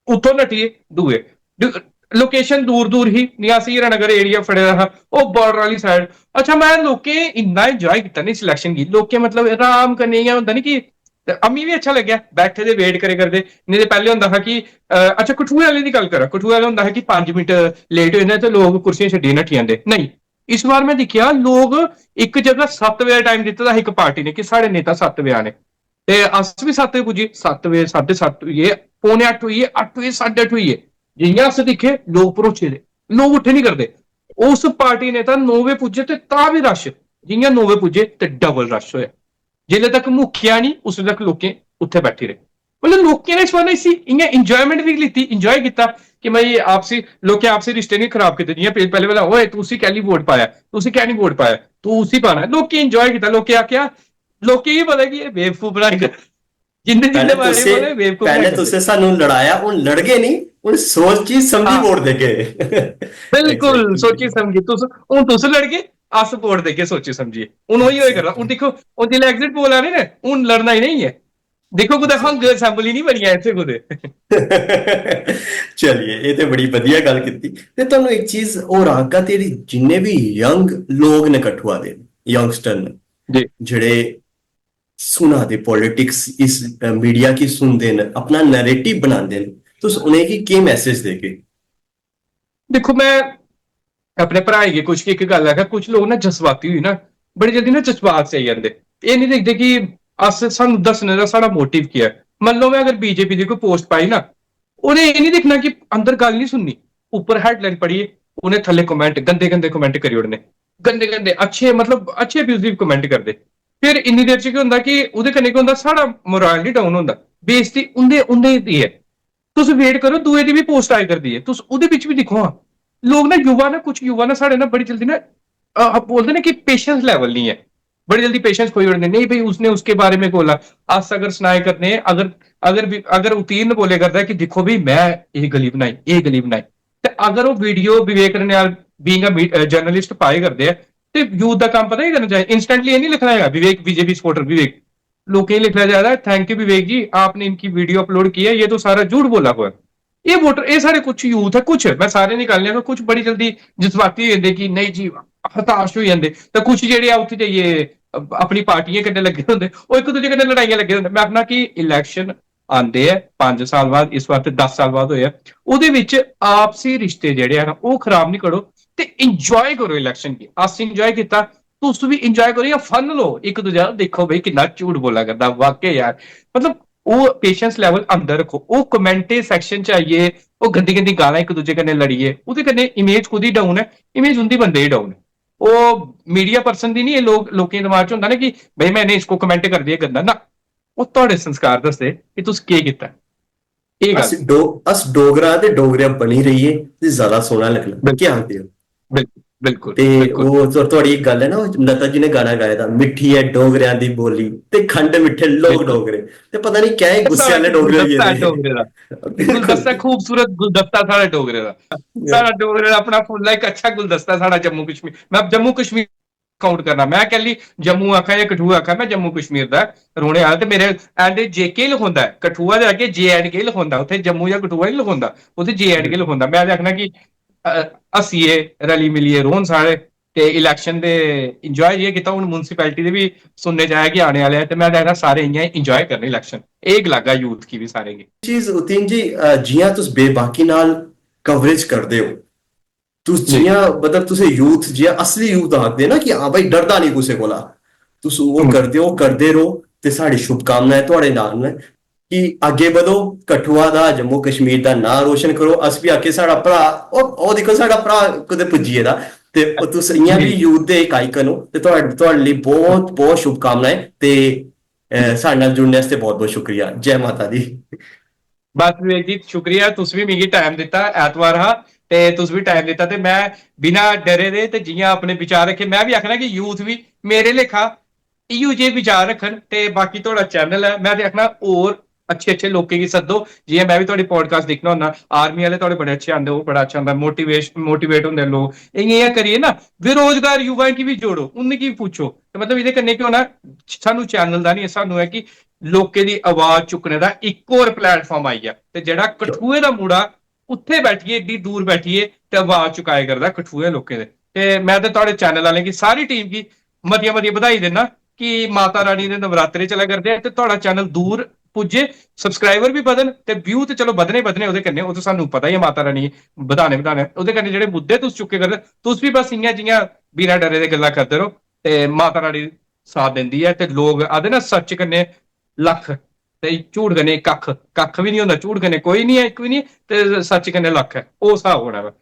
उत्थों नट्ठिए दूए लोकेशन दूर दूर ही नियासी हीरानगर एरिया फड़े दा हा वो बॉर्डर वाली साइड। अच्छा मैं लोकें इन्ना इंजॉय किया नहीं सिलेक्शन की लोकें मतलब आराम करने होंदा नहीं कि अम्मी भी अच्छा लग्या बैठे दे वेट करे करदे नहीं तो पहले होंदा हा कि अच्छा कठुए वाले की गल करा कठुए वाले होंदा हा कि 5 मिनट लेट हो जांदे ते लोग कुर्सियां छड्डियै नट्ठी जांदे नहीं इस बार मैं दिखिया लोग एक जगह 7 बजे टाइम दिता था एक पार्टी ने कि साढ़े नेता 7 बजे आने ते अस भी 7 बजे पुज्जे 7 बजे 7:30 होइए पौने 8 होइए 8 बजे 8:30 होइए जियां अस दिखे लोग भरोचे दे लोग उठे नहीं करते उस पार्टी ने 9 बजे पुज्जे ते तां भी रश जियां 9 बजे पुज्जे ते डबल रश होया जिल्ले तक मुक्किया नहीं उसले तक लोकें उत्थे बैठे रहे। मतलब लोकें ने इस बार इसी इयां इंजॉयमेंट भी लीती इंजॉय किया कि भाई आपसी लोकें आपसी रिश्ते नहीं खराब किते जियां पहले वाला ओए तू उसी कैली वोट पाया तू उसी क्या नहीं वोट पाया तू उसी पाना लोकें इंजॉय किया लोकें आख्या लोकें ही पता कि बेवकूफ बनाई कर जिंदे जिंदे बारे बोले बेवकूफ पहले तुसे सानू लड़ाया उन लड़ गए नहीं उन सोची समझी वोट देके बिल्कुल सोची समझी तुस लड़ गए अस वोट देके सोची समझिए हूं वही होए करना हूं देखो हूं जिसले एग्जिट पोल आने ना हूं लड़ना ही नहीं है देखो कुदै हंग असैंबली नहीं बनी इत्थे कुदै। चलिए ये तो बड़ी वधिया गल कीती ते तुहानू एक चीज और आगा तेरी जिन्ने भी यंग लोग ने कठुआ दे यंगस्टर ने जेड़े सुना दे पॉलिटिक्स इस मीडिया की सुनते हैं अपना नैरेटिव बनाते हैं तो उन्हें की क्या मैसेज देके देखो मैं अपने भराए गी कुछ एक गल है कुछ लोग ना जज्बाती हुई ना बड़ी जल्दी ना जज्बात से आई जाते ये नहीं देखते कि अस सानू दसने का साड़ा मोटिव क्या है ਮੰਨ ਲਓ ਮੈਂ ਅਗਰ ਬੀਜੇਪੀ ਦੀ ਕੋਈ ਪੋਸਟ ਪਾਈ ਨਾ, ਉਹਨੇ ਇਹ ਨਹੀਂ ਦੇਖਣਾ ਕਿ ਅੰਦਰ ਗੱਲ ਨਹੀਂ ਸੁਣਨੀ, ਉੱਪਰ ਹੈਡਲਾਈਨ ਪੜ੍ਹੀਏ, ਉਹਨੇ ਥੱਲੇ ਕਮੈਂਟ ਗੰਦੇ ਗੰਦੇ ਕਮੈਂਟ ਕਰੀ ਉੜਨੇ, ਗੰਦੇ ਗੰਦੇ ਅੱਛੇ ਮਤਲਬ ਅੱਛੇ ਅਬਿਊਜ਼ਿਵ ਕਮੈਂਟ ਕਰਦੇ। ਫਿਰ ਇੰਨੀ ਦੇਰ ਚ ਕੀ ਹੁੰਦਾ ਕਿ ਉਹਦੇ ਕन्नै ਕੀ ਹੁੰਦਾ, ਸਾਡਾ ਮੋਰਲ ਨਹੀਂ ਡਾਊਨ ਹੁੰਦਾ, ਬੇਇੱਜ਼ਤੀ ਉਹਦੇ ਦੀ ਹੈ। ਤੁਸੀਂ ਵੇਟ ਕਰੋ, ਦੂਏ ਦੀ ਵੀ ਪੋਸਟ ਆਇਆ ਕਰਦੀ ਹੈ, ਤੁਸੀਂ ਉਹਦੇ ਵਿੱਚ ਵੀ ਦਿਖੋ। ਹਾਂ, ਲੋਕ ਨਾ युवा ना कुछ युवा ना साढ़े ना बड़ी जल्दी ना बोलते ना कि पेशेंस लेवल नहीं है, बड़ी जल्दी पेशेंस खोई उड़ने, नहीं भाई उसने उसके बारे में बोला, आज अगर सुनाए करने, अगर अगर अगर उत्तीर्ण बोले करता है कि देखो भाई मैं ये गली बनाई, ये गली बनाई, तो अगर वो video Vivek Raniyal being a journalist पाए करते हैं, तो यूथ का काम पता ही करना चाहिए, इंस्टेंटली ये नहीं लिखना है विवेक बीजेपी सपोर्टर विवेक, लोग ये लिखना जा रहा है थैंक यू विवेक जी आपने इनकी वीडियो अपलोड की है, ये तो सारा झूठ बोला हुआ है। ये वोटर ये सारे कुछ यूथ है, कुछ मैं सारे निकालने को, कुछ बड़ी जल्दी जज्बाती हो जाते कि नहीं जी हताश हो जाते, तो कुछ जेडे उत्थे जाइए अपनी पार्टियां कन्नै लगे होंगे, वो एक दूजे कन्नै लड़ाइयां लगे होंगे। मैं आखना कि इलैक्शन आंदे है 5 साल बाद, इस बार 10 साल बाद होया, ਉਹਦੇ ਵਿੱਚ ਆਪਸੀ ਰਿਸ਼ਤੇ ਜਿਹੜੇ ਆ ਨਾ ਉਹ ਖਰਾਬ ਨਹੀਂ ਕਰੋ ਤੇ ਇੰਜੋਏ ਕਰੋ ਇਲੈਕਸ਼ਨ ਕੀ। ਅਸੀਂ ਇੰਜੋਏ ਕੀਤਾ, ਤੁਸੀਂ ਵੀ ਇੰਜੋਏ ਕਰੋ ਜਾਂ ਫਨ ਲਓ ਇੱਕ ਦੂਜੇ ਦਾ, ਦੇਖੋ ਬਈ ਕਿੰਨਾ ਝੂਠ ਬੋਲਾ ਕਰਦਾ ਵਾਕਈ ਯਾਰ, ਮਤਲਬ ਉਹ ਪੇਸ਼ੈਂਸ ਲੈਵਲ ਅੰਦਰ ਰੱਖੋ। ਉਹ ਕਮੈਂਟੇ ਸੈਕਸ਼ਨ ਚ ਆਈਏ, ਉਹ ਗੰਦੀ ਗੰਦੀ ਗਾਲਾਂ ਇੱਕ ਦੂਜੇ ਕन्नै ਲੜੀਏ, ਉਹਦੇ ਕन्नै ਇਮੇਜ ਖੁਦ ਹੀ ਡਾਊਨ ਹੈ, ਇਮੇਜ ਹੁੰਦੀ ਬੰਦੇ ਹੀ ਡਾਊਨ ਹੈ। ਉਹ मीडिया पर्सन ਦੀ ਨਹੀਂ, ਇਹ ਲੋਕਾਂ ਦੇ ਦਿਮਾਗ ਚ ਹੁੰਦਾ ਨਾ ਕਿ ਬਈ ਮੈਨੇ ਇਸਕੋ ਕਮੈਂਟ ਕਰ ਦਿਆ ਗੰਦਾ, ਨਾ ਉਹ ਤੁਹਾਡੇ ਸੰਸਕਾਰ ਦੱਸਦੇ ਕਿ ਤੁਸੀਂ ਕੀ ਕੀਤਾ। ਇਹ ਗੱਲ ਅਸ ਡੋਗਰਾ ਤੇ ਡੋਗਰਿਆ ਬਣੀ ਰਹੀਏ ਤੇ ਜ਼ਿਆਦਾ ਸੋਹਣਾ ਲੱਗਣਾ, ਕੀ ਆਖਦੇ ਹੋ? ਬਿਲਕੁਲ ਬਿਲਕੁਲ ਤੇ ਬਿਲਕੁਲ ਉਹ ਤੁਹਾਡੀ ਇੱਕ ਗੱਲ ਹੈ ਨਾ, ਉਹ ਲਤਾ ਜੀ ਨੇ ਗਾਣਾ ਗਾਇਆ ਦਾ, ਮਿੱਠੀ ਹੈ ਡੋਗਰਿਆਂ ਦੀ ਬੋਲੀ ਤੇ ਖੰਡ ਮਿੱਠੇ ਲੋਕ ਬਿਲਕੁਲ ਡੋਗਰੇ, ਤੇ ਪਤਾ ਨਹੀਂ ਕਿਆ ਗੁੱਸੇ ਵਾਲੇ ਡੋਗਰੇ ਹੋਈਏ ਗੁਲਦਸਤਾ ਨੇ। ਡੋਗਰੇ ਦਾ, ਬਿਲਕੁਲ। ਗੁਲਦਸਤਾ ਖੂਬਸੂਰਤ ਗੁਲਦਸਤਾ ਸਾਡਾ ਡੋਗਰੇ ਦਾ, ਸਾਡਾ ਡੋਗਰੇ ਦਾ ਆਪਣਾ ਫੁੱਲਾ ਇੱਕ ਅੱਛਾ ਗੁਲਦਸਤਾ ਸਾਡਾ ਜੰਮੂ ਕਸ਼ਮੀਰ। ਮੈਂ ਜੰਮੂ ਕਸ਼ਮੀਰ ਕਾਊਂਟ ਕਰਨਾ, ਮੈਂ ਕੱਲੀ ਜੰਮੂ ਆਖਾਂ ਜਾਂ ਕਠੂਆ ਆਖਾਂ, ਮੈਂ ਜੰਮੂ ਕਸ਼ਮੀਰ ਦਾ ਰੋਣੇ ਵਾਲਾ, ਤੇ ਮੇਰੇ ਐਂਡ JK ਲਿਖਾਉਂਦਾ, ਕਠੂਆ ਦੇ ਅੱਗੇ JK ਲਿਖਾਉਂਦਾ, ਉੱਥੇ ਜੰਮੂ ਜਾਂ ਕਠੂਆ ਨਹੀਂ ਲਿਖਾਉਂਦਾ, ਉੱਥੇ JK ਲਿਖਾਉਂਦਾ। ਮੈਂ ਆਖਣਾ ਕਿ ਹੱਸੀਏ ਰਲੀ ਮਿਲੀਏ ਰੋਣ ਸਾਰੇ, ਤੇ ਇਲੈਕਸ਼ਨ ਦੇ ਇੰਜੋਏ ਇਹ ਕੀਤਾ। ਹੁਣ म्यूनसिपैलिटी ਦੇ ਵੀ ਸੁਣਨੇ ਜਾਇਆ ਕਿ ਆਣੇ ਵਾਲੇ ਹੈ, ਤੇ ਮੈਂ ਦੇਖਦਾ ਸਾਰੇ ਇੰਜੋਏ ਇੰਜੋਏ ਕਰਨੇ ਇਲੈਕਸ਼ਨ, ਇਹ ਲੱਗਾ ਯੂਥ ਕੀ ਵੀ ਸਾਰੇ ਚੀਜ਼ ਉਤੀਨ ਜੀ, ਜੀਆਂ ਤੁਸੀਂ ਬੇਬਾਕੀ ਨਾਲ ਕਵਰੇਜ ਕਰਦੇ ਹੋ, ਤੁਸੀਂ ਜੀਆਂ ਮਤਲਬ ਤੁਸੀਂ ਯੂਥ ਜੀਆਂ ਅਸਲੀ ਯੂਥ ਆਖਦੇ ਨਾ ਕਿ ਹਾਂ ਭਾਈ ਡਰਦਾ ਨਹੀਂ ਕਿਸੇ ਕੋਲਾ, ਤੁਸੀਂ ਉਹ ਕਰਦੇ ਹੋ, ਕਰਦੇ ਰਹੋ, ਤੇ ਸਾਡੀ ਸ਼ੁਭਕਾਮਨਾਵਾਂ ਤੁਹਾਡੇ ਨਾਲ ਨੇ ਕਿ ਅੱਗੇ ਵਧੋ, ਕਠੂਆ ਦਾ ਜੰਮੂ ਕਸ਼ਮੀਰ ਦਾ ਨਾਂ ਰੋਸ਼ਨ ਕਰੋ। ਅਸੀਂ ਵੀ ਆਕੇ ਸਾਡਾ ਭਰਾ, ਉਹ ਦੇਖੋ ਸਾਡਾ ਭਰਾ ਕਦੇ ਪੁੱਜੀਏ ਦਾ, ਤੇ ਤੁਸੀਂ ਇਆਂ ਵੀ ਯੂਥ ਦੇ ਇੱਕ ਆਈਕਨ ਹੋ, ਤੇ ਤੁਹਾਡੇ ਲਈ ਬਹੁਤ ਬਹੁਤ ਸ਼ੁਭਕਾਮਨਾਵਾਂ, ਤੇ ਸਾਡੇ ਨਾਲ ਜੁੜਨ ਵਾਸਤੇ ਬਹੁਤ ਬਹੁਤ ਸ਼ੁਕਰੀਆ। ਜੈ ਮਾਤਾ ਦੀ। ਬਸ ਵਿਵੇਕ ਜੀ ਸ਼ੁਕਰੀਆ, ਤੁਸੀਂ ਵੀ ਮੈਨੂੰ ਟਾਈਮ ਦਿੱਤਾ, ਐਤਵਾਰ ਹਾਂ ਤੇ ਤੁਸੀਂ ਵੀ ਟਾਈਮ ਦਿੱਤਾ, ਤੇ ਮੈਂ ਬਿਨਾਂ ਡਰੇ ਦੇ ਤੇ ਜੀਆਂ ਆਪਣੇ ਵਿਚਾਰ ਰੱਖੇ। ਮੈਂ ਵੀ ਆਖਣਾ ਕਿ ਯੂਥ ਵੀ ਮੇਰੇ ਲੇਖਾ ਇਹੋ ਜਿਹੇ ਵਿਚਾਰ ਰੱਖਣ, ਤੇ ਬਾਕੀ ਤੁਹਾਡਾ ਚੈਨਲ ਹੈ, ਮੈਂ ਤੇ ਆਖਣਾ ਹੋਰ अच्छे अच्छे लोगों की सदो, जियां मैं भी थोड़ी पॉडकास्ट देखना होना, आर्मी वाले थोड़े बड़े अच्छे आंदे, वो बड़ा अच्छा आंदा, मोटिवेट होंगे लोग, इयां करिए ना, बेरोजगार युवा की भी जोड़ो, उनकी भी पूछो, तो मतलब ये करने क्यों ना, सानू चैनल का नहीं, सानू है कि लोकें दी आवाज चुकने का एक और प्लेटफॉर्म आई है, ते जेड़ा कठुए दा मुड़ा उत्थे बैठिए एडी दूर बैठिए ते आवाज चुकाए करदा कठुए लोकें दे, ते मैं ते थोड़े चैनल वाले की सारी टीम की मतियां मतियां बधाई देना कि माता रानी दे नवरात्रे चला करदे, ते थोड़ा चैनल दूर पुजे, सबसक्राइबर भी बधन ते व्यू ते चलो बधने बधने, ओहदे कन्नै, ओह तो सानू पता ही है माता रानी बधाने ओहदे कन्नै जेहड़े मुद्दे तुस चुके करदे, तुस भी बस इयां जियां बिना डरे दे गल्लां करदे रहो, ते माता रानी साथ दिंदी है, ते लोग आखदे ना सच कन्नै लख ते झूठ कन्नै कक्ख, कक्ख भी नहीं होंदा, झूठ कन्नै कोई नहीं है, इक भी नहीं, ते सच कन्नै लख है, ओह हिसाब होना वा।